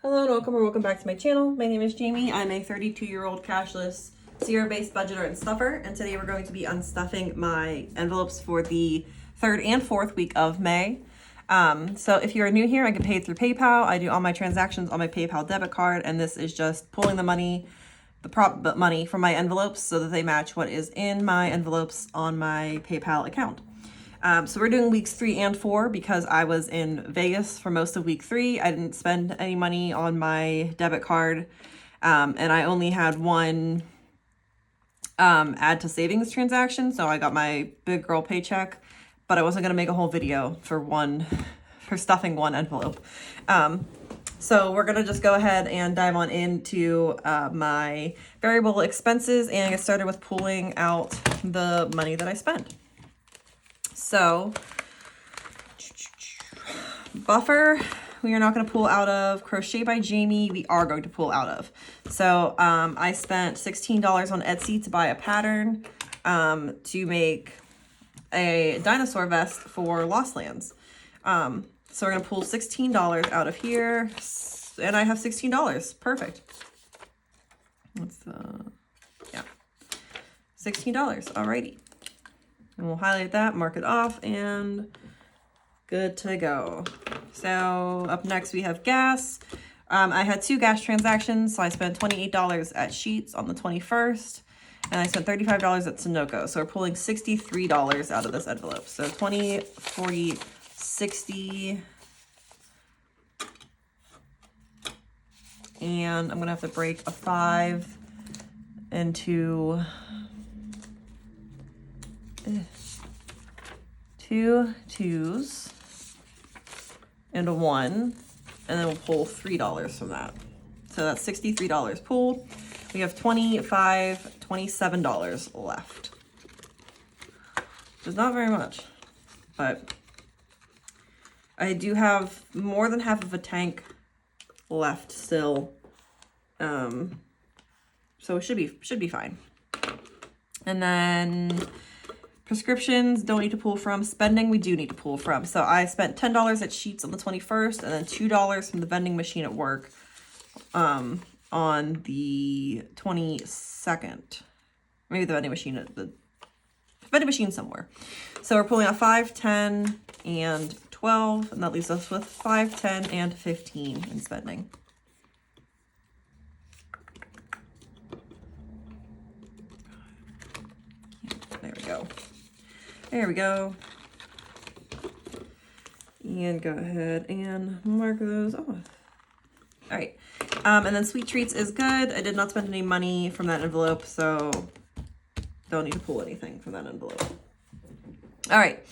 Hello and welcome or welcome back to my channel. My name is Jamie. I'm a 32-year-old cashless, zero-based budgeter and stuffer, and today we're going to be unstuffing my envelopes for the 3rd and 4th week of May. So if you're new here, I get paid through PayPal. I do all my transactions on my PayPal debit card, and this is just pulling the money, money from my envelopes so that they match what is in my envelopes on my PayPal account. So we're doing weeks 3 and 4 because I was in Vegas for most of week 3. I didn't spend any money on my debit card. And I only had one add to savings transaction. So I got my big girl paycheck, but I wasn't going to make a whole video for stuffing one envelope. So we're going to just go ahead and dive on into my variable expenses and get started with pulling out the money that I spent. So, buffer, we are not going to pull out of. Crochet by Jamie, we are going to pull out of. So, I spent $16 on Etsy to buy a pattern to make a dinosaur vest for Lost Lands. So we're going to pull $16 out of here, and I have $16. Perfect. What's the, yeah, $16. Alrighty. And we'll highlight that, mark it off, and good to go. So up next we have gas. I had 2 gas transactions, so I spent $28 at Sheetz on the 21st, and I spent $35 at Sunoco. So we're pulling $63 out of this envelope. So 20, 40, 60, and I'm gonna have to break a 5 into 2 2s and a 1, and then we'll pull $3 from that. So that's $63 pulled. We have $27 left, which is not very much, but I do have more than half of a tank left still, so it should be fine. And then prescriptions, don't need to pull from. Spending, we do need to pull from. So I spent $10 at Sheetz on the 21st, and then $2 from the vending machine at work on the 22nd. Maybe the vending machine at the vending machine somewhere. So we're pulling out 5, 10, and 12, and that leaves us with 5, 10, and 15 in spending. There we go. There we go. And go ahead and mark those off. All right. And then sweet treats is good. I did not spend any money from that envelope, so don't need to pull anything from that envelope. All right.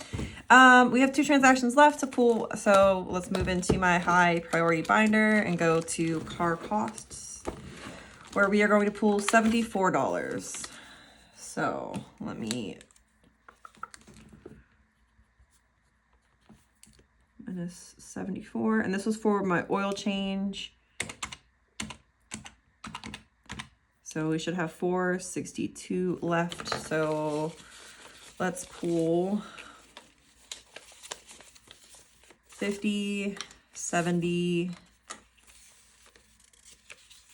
We have 2 transactions left to pull, so let's move into my high priority binder and go to car costs, where we are going to pull $74. So let me minus 74, and this was for my oil change. So we should have 462 left. So let's pull 50, 70,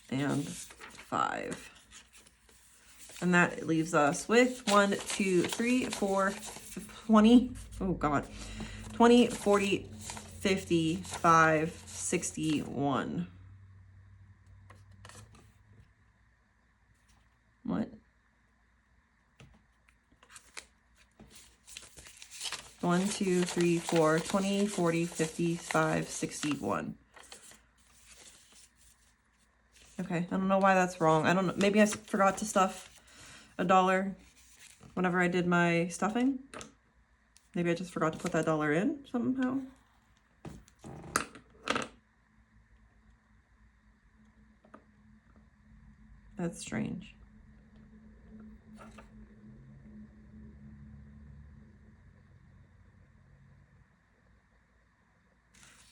and 5. And that leaves us with 1, 2, 3, 4, 20. Oh God. 20, 40, 50, 5, 61. What? 1, 2, 3, 4, 20, 40, 50, 5, 61. Okay, I don't know why that's wrong. I don't know. Maybe I forgot to stuff $1 whenever I did my stuffing. Maybe I just forgot to put that $1 in somehow. That's strange.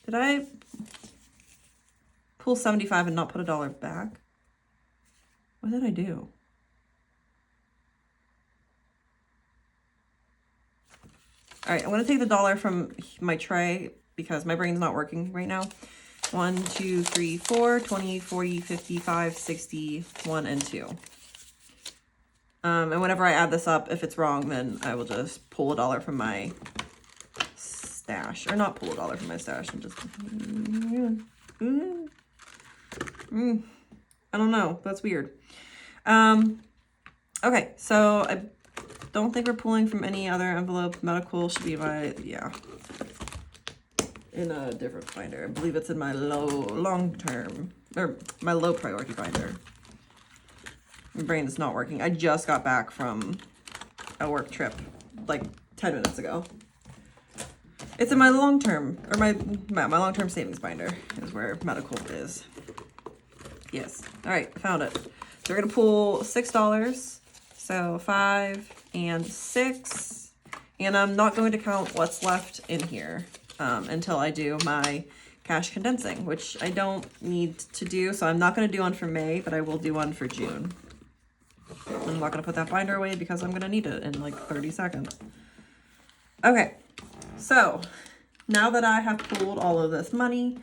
Did I pull 75 and not put $1 back? What did I do? All right, I'm gonna take the $1 from my tray because my brain's not working right now. 1, 2, 3, 4, 20, 40, 55, 60, 1, and 2. And whenever I add this up, if it's wrong, then I will just pull $1 from my stash. Or not pull $1 from my stash and just... I don't know. That's weird. Okay, so I don't think we're pulling from any other envelope. Medical should be my, yeah, in a different binder. I believe it's in my long-term, or my low priority binder. My brain is not working. I just got back from a work trip like 10 minutes ago. It's in my long-term, or my long-term savings binder is where medical is. Yes. All right, I found it. So we're gonna pull $6. So 5 and 6. And I'm not going to count what's left in here until I do my cash condensing, which I don't need to do. So I'm not gonna do one for May, but I will do one for June. I'm not gonna put that binder away because I'm gonna need it in like 30 seconds. Okay, so now that I have pulled all of this money,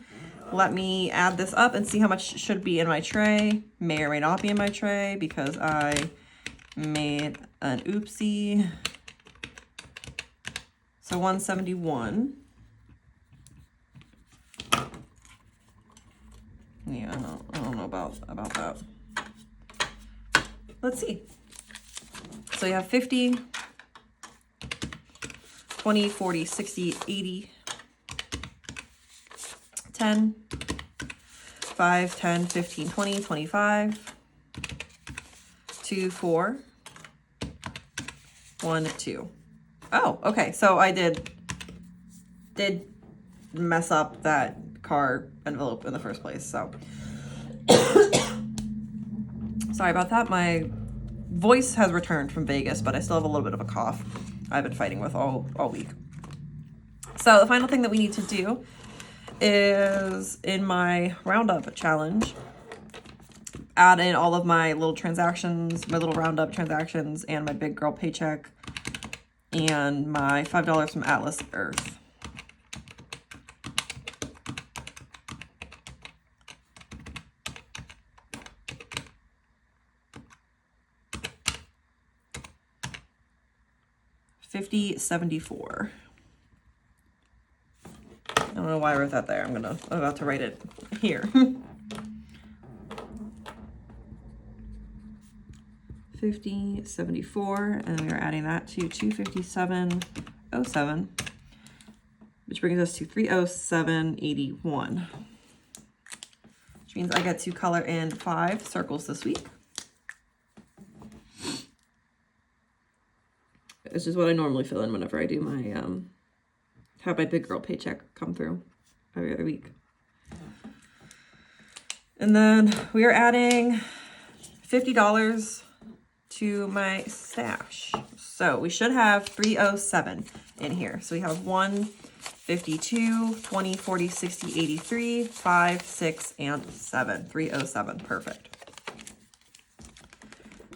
let me add this up and see how much should be in my tray. May or may not be in my tray because I made an oopsie. So 171. Yeah, I don't know about that. Let's see. So you have 50, 20, 40, 60, 80, 10, 5, 10, 15, 20, 25, 2, 4, 1, 2. Oh, okay. So I did mess up that car envelope in the first place. So sorry about that. My voice has returned from Vegas, but I still have a little bit of a cough I've been fighting with all week. So the final thing that we need to do is in my roundup challenge, add in all of my little transactions, my little roundup transactions, and my big girl paycheck, and my $5 from Atlas Earth. $50.74. I don't know why I wrote that there. I'm about to write it here. 50.74, and we are adding that to 257.07, which brings us to 307.81, which means I get to color in 5 circles this week. This is what I normally fill in whenever I do my have my big girl paycheck come through every other week. And then we are adding $50 to my stash. So we should have 307 in here. So we have 1, 52, 20, 40, 60, 83, 5, 6, and 7. 307. Perfect.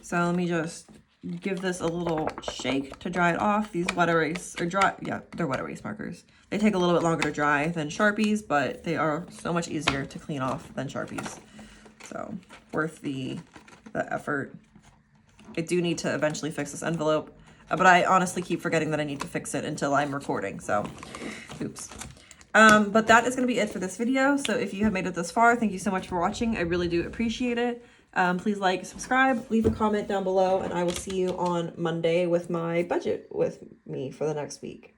So let me just give this a little shake to dry it off. These wet erase, or dry, yeah, they're wet erase markers. They take a little bit longer to dry than Sharpies, but they are so much easier to clean off than Sharpies. So worth the effort. I do need to eventually fix this envelope, but I honestly keep forgetting that I need to fix it until I'm recording, so oops. But that is going to be it for this video. So if you have made it this far, thank you so much for watching. I really do appreciate it. Please like, subscribe, leave a comment down below, and I will see you on Monday with my budget with me for the next week.